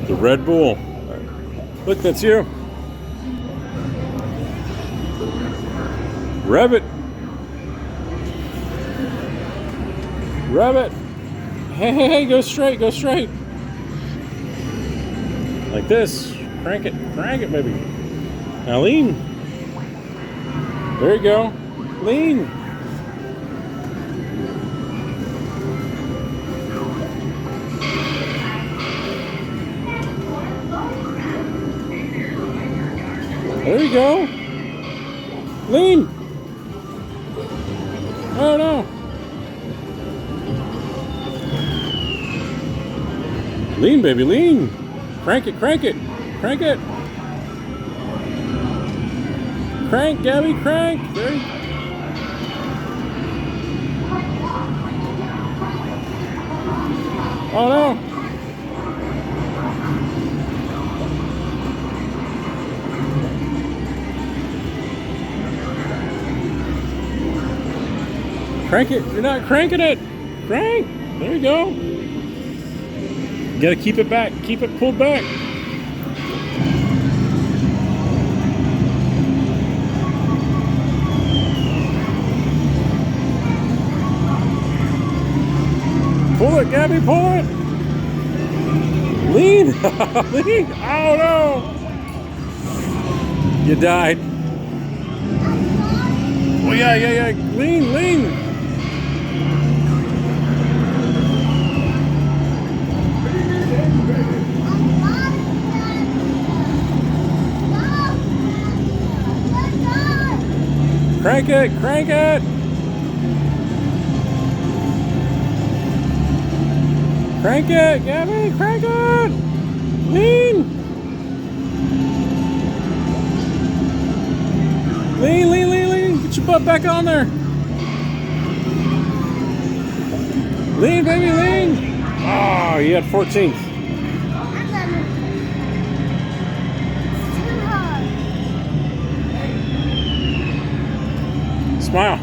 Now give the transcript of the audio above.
The Red Bull. Look, that's you. Rev it. Rev it. Hey, hey, hey, go straight, go straight. Like this. Crank it, baby. Now lean. There you go. Lean. There you go. Lean. Oh no. Lean, baby, lean. Crank it, crank it, crank it. Crank, Gabby, crank. There. Oh no. Crank it. You're not cranking it. Crank. There you go. You gotta keep it back. Keep it pulled back. Pull it, Gabby, pull it. Lean. Lean. Oh no. You died. Oh yeah. Lean, lean. Crank it, crank it. Crank it, Gabby, crank it. Lean. Lean, lean, lean, lean. Get your butt back on there. Lean, baby, lean. Oh, you had 14th. Smile.